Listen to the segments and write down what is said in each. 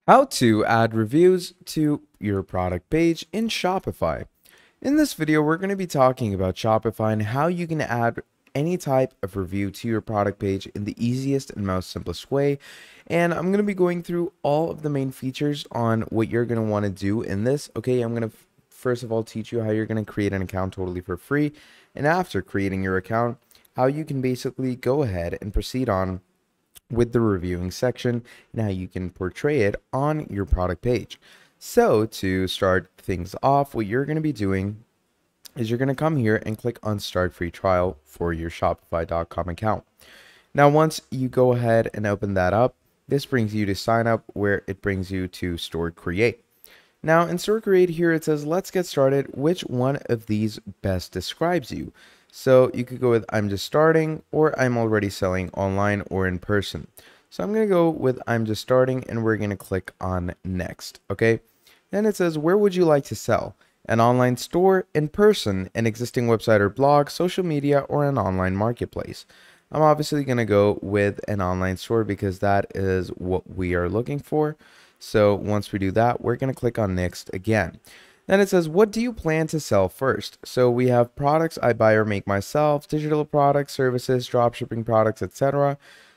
How to add reviews to your product page in Shopify. In this video, we're going to be talking about Shopify and how you can add any type of review to your product page in the easiest and most simplest way. And I'm going to be going through all of the main features on what you're going to want to do in this. Okay, I'm going to first of all teach you how you're going to create an account totally for free. And after creating your account, how you can basically go ahead and proceed on with the reviewing section and how you can portray it on your product page. So to start things off, what you're going to be doing is you're going to come here and click on Start Free Trial for your Shopify.com account. Now, once you go ahead and open that up, this brings you to sign up, where it brings you to Store Create. Now in Store Create here, it says, let's get started. Which one of these best describes you? So you could go with I'm just starting, or I'm already selling online or in person. So I'm going to go with I'm just starting, and we're going to click on next. Okay. Then it says, where would you like to sell? An online store, in person, an existing website or blog, social media, or an online marketplace. I'm obviously going to go with an online store because that is what we are looking for. So once we do that, we're going to click on next again. Then it says, what do you plan to sell first? So we have products I buy or make myself, digital products, services, dropshipping products, etc.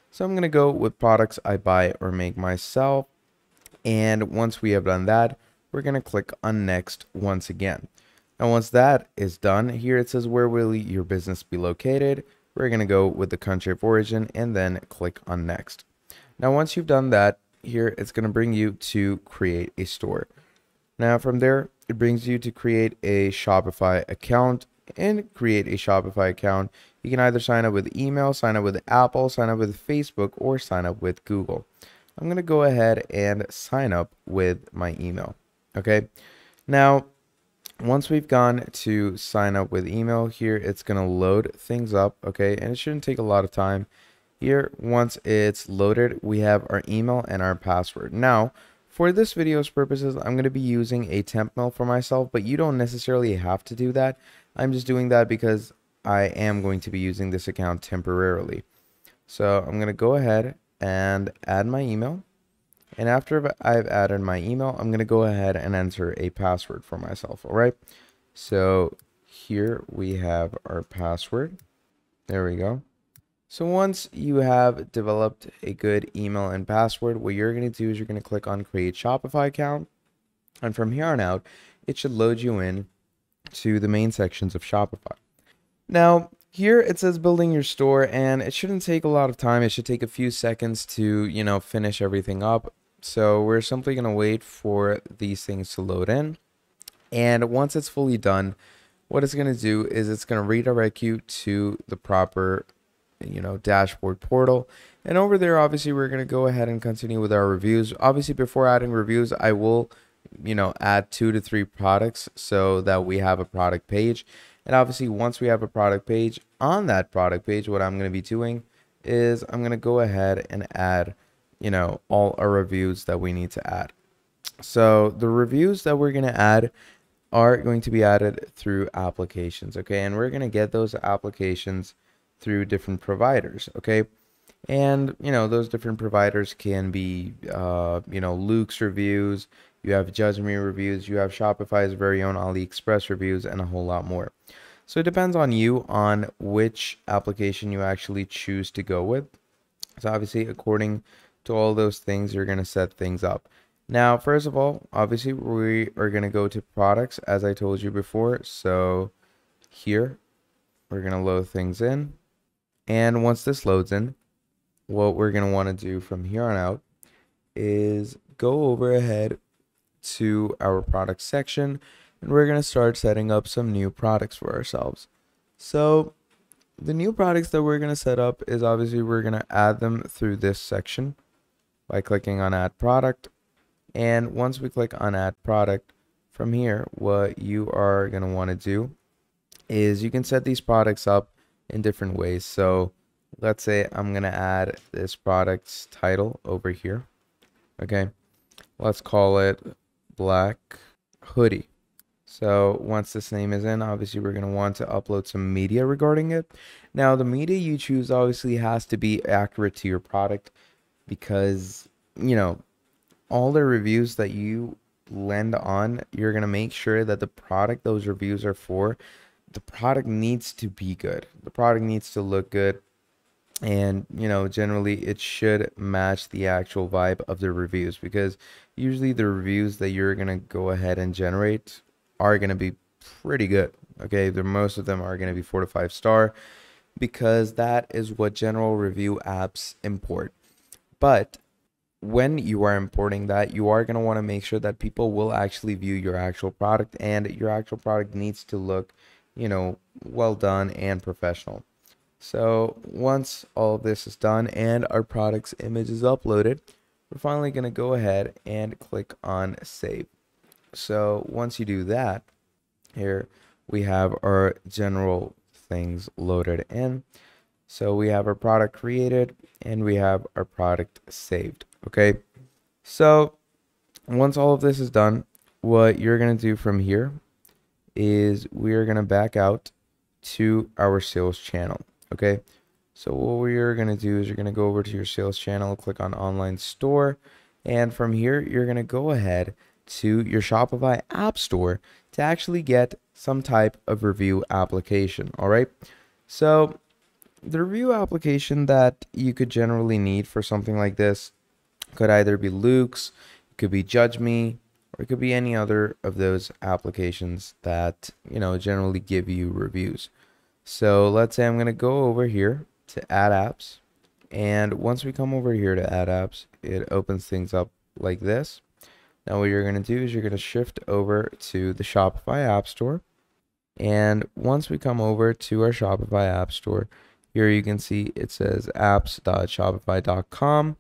So I'm going to go with products I buy or make myself. And once we have done that, we're going to click on next once again. Now, once that is done, here it says, where will your business be located? We're going to go with the country of origin and then click on next. Now, once you've done that, here it's going to bring you to create a store. Now from there, it brings you to create a Shopify account. And create a Shopify account, you can either sign up with email, sign up with Apple, sign up with Facebook, or sign up with Google. I'm going to go ahead and sign up with my email. Okay. Now, once we've gone to sign up with email here, it's going to load things up. Okay. And it shouldn't take a lot of time. Here, once it's loaded, we have our email and our password. Now, for this video's purposes, I'm going to be using a temp mail for myself, but you don't necessarily have to do that. I'm just doing that because I am going to be using this account temporarily. So I'm going to go ahead and add my email. And after I've added my email, I'm going to go ahead and enter a password for myself. All right. So here we have our password. There we go. So once you have developed a good email and password, what you're going to do is you're going to click on Create Shopify Account. And from here on out, it should load you in to the main sections of Shopify. Now, here it says building your store, and it shouldn't take a lot of time. It should take a few seconds to, finish everything up. So we're simply going to wait for these things to load in. And once it's fully done, what it's going to do is it's going to redirect you to the proper dashboard portal. And over there, obviously, we're going to go ahead and continue with our reviews. Obviously, before adding reviews, I will, add 2 to 3 products so that we have a product page. And obviously, once we have a product page, on that product page, what I'm going to be doing is I'm going to go ahead and add, all our reviews that we need to add. So the reviews that we're going to add are going to be added through applications. Okay. And we're going to get those applications through different providers. Okay. And those different providers can be Luke's reviews, you have Judge Me reviews, you have Shopify's very own AliExpress reviews, and a whole lot more. So it depends on you on which application you actually choose to go with. So obviously, according to all those things, you're going to set things up. Now, first of all, obviously we are going to go to products, as I told you before. So here we're going to load things in. And once this loads in, what we're going to want to do from here on out is go over ahead to our product section, and we're going to start setting up some new products for ourselves. So the new products that we're going to set up is obviously we're going to add them through this section by clicking on Add Product. And once we click on Add Product, from here, what you are going to want to do is you can set these products up in different ways. So let's say I'm going to add this product's title over here. Okay. Let's call it Black Hoodie. So once this name is in, obviously we're going to want to upload some media regarding it. Now the media you choose obviously has to be accurate to your product because, all the reviews that you land on, you're going to make sure that the product those reviews are for, the product needs to be good. The product needs to look good. And, generally it should match the actual vibe of the reviews, because usually the reviews that you're going to go ahead and generate are going to be pretty good. Okay. Most of them are going to be 4 to 5 star, because that is what general review apps import. But when you are importing that, you are going to want to make sure that people will actually view your actual product, and your actual product needs to look, well done and professional. So once all of this is done and our product's image is uploaded, we're finally going to go ahead and click on save. So once you do that, here we have our general things loaded in. So we have our product created and we have our product saved. Okay. So once all of this is done, what you're going to do from here is we are going to back out to our sales channel. Okay. So what we are going to do is you're going to go over to your sales channel, click on online store. And from here, you're going to go ahead to your Shopify app store to actually get some type of review application. All right. So the review application that you could generally need for something like this could either be Luke's, it could be Judge Me, or it could be any other of those applications that, generally give you reviews. So let's say I'm going to go over here to add apps. And once we come over here to add apps, it opens things up like this. Now what you're going to do is you're going to shift over to the Shopify App Store. And once we come over to our Shopify App Store, here you can see it says apps.shopify.com.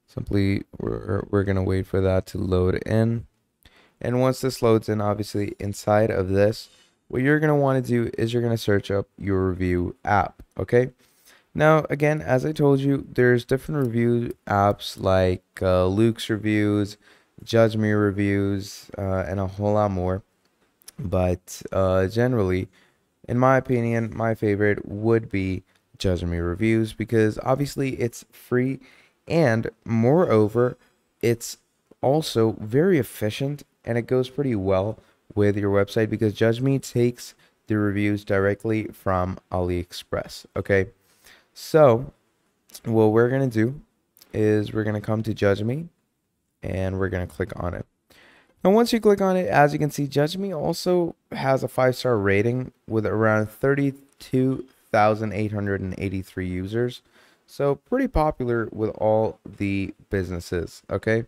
Simply, we're going to wait for that to load in. And once this loads in, obviously inside of this, what you're going to want to do is you're going to search up your review app. Okay. Now, again, as I told you, there's different review apps like Luke's Reviews, Judge Me Reviews, and a whole lot more. But generally, in my opinion, my favorite would be Judge Me Reviews, because obviously it's free, and moreover, it's also very efficient, and it goes pretty well with your website, because Judge Me takes the reviews directly from AliExpress. Okay, so what we're going to do is we're going to come to Judge Me and we're going to click on it. And once you click on it, as you can see, Judge Me also has a 5-star rating with around 32,883 users. So pretty popular with all the businesses. Okay.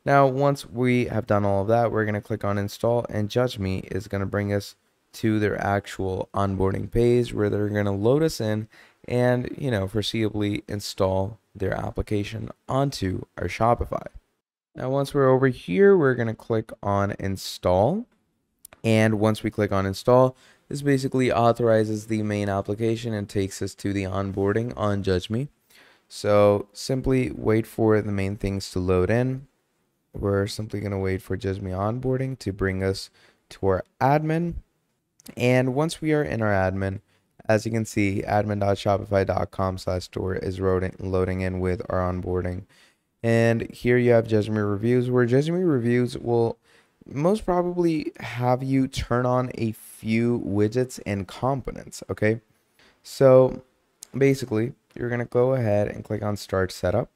Now, once we have done all of that, we're going to click on install, and Judge Me is going to bring us to their actual onboarding page where they're going to load us in and, foreseeably install their application onto our Shopify. Now, once we're over here, we're going to click on install. And once we click on install, this basically authorizes the main application and takes us to the onboarding on Judge Me. So simply wait for the main things to load in. We're simply going to wait for Judge Me onboarding to bring us to our admin. And once we are in our admin, as you can see, admin.shopify.com/store is loading in with our onboarding. And here you have Judge Me Reviews, where Judge Me Reviews will most probably have you turn on a few widgets and components. Okay, so basically you're going to go ahead and click on Start Setup.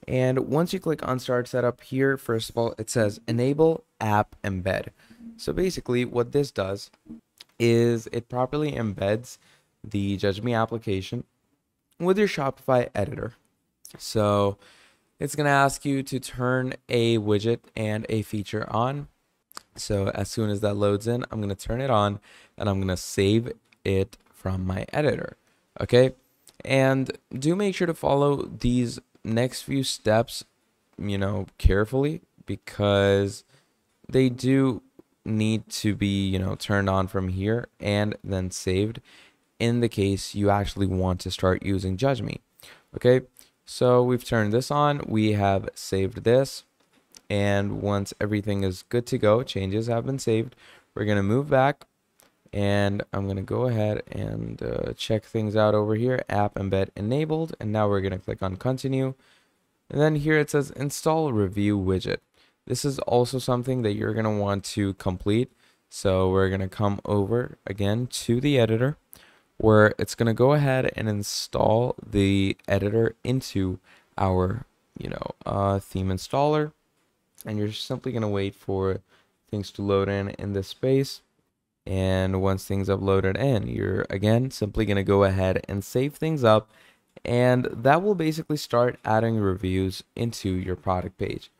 And once you click on Start Setup here, first of all, it says Enable App Embed. So basically what this does is it properly embeds the Judge Me application with your Shopify editor. So it's going to ask you to turn a widget and a feature on. So as soon as that loads in, I'm going to turn it on and I'm going to save it from my editor. Okay. And do make sure to follow these next few steps, carefully, because they do need to be, turned on from here and then saved in the case you actually want to start using Judge Me. Okay. So we've turned this on, we have saved this, and once everything is good to go, changes have been saved, we're going to move back, and I'm going to go ahead and check things out over here, app embed enabled, and now we're going to click on continue. And then here it says install review widget. This is also something that you're going to want to complete. So we're going to come over again to the editor, where it's going to go ahead and install the editor into our theme installer. And you're simply going to wait for things to load in this space. And once things have loaded in, you're again simply going to go ahead and save things up, and that will basically start adding reviews into your product page.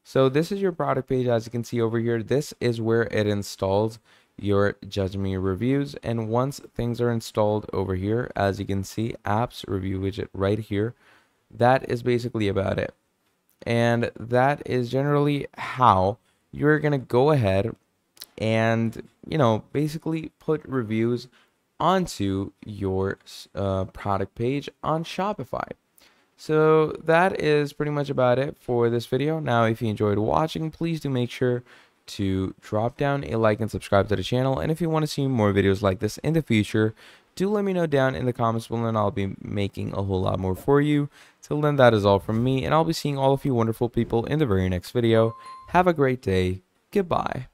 So this is your product page. As you can see over here, this is where it installs your Judge Me reviews. And once things are installed over here, as you can see, apps review widget right here, that is basically about it. And that is generally how you're going to go ahead and basically put reviews onto your product page on Shopify. So that is pretty much about it for this video. Now, if you enjoyed watching, please do make sure to drop down a like and subscribe to the channel. And if you want to see more videos like this in the future, do let me know down in the comments below, and I'll be making a whole lot more for you. Till then, that is all from me, and I'll be seeing all of you wonderful people in the very next video. Have a great day. Goodbye.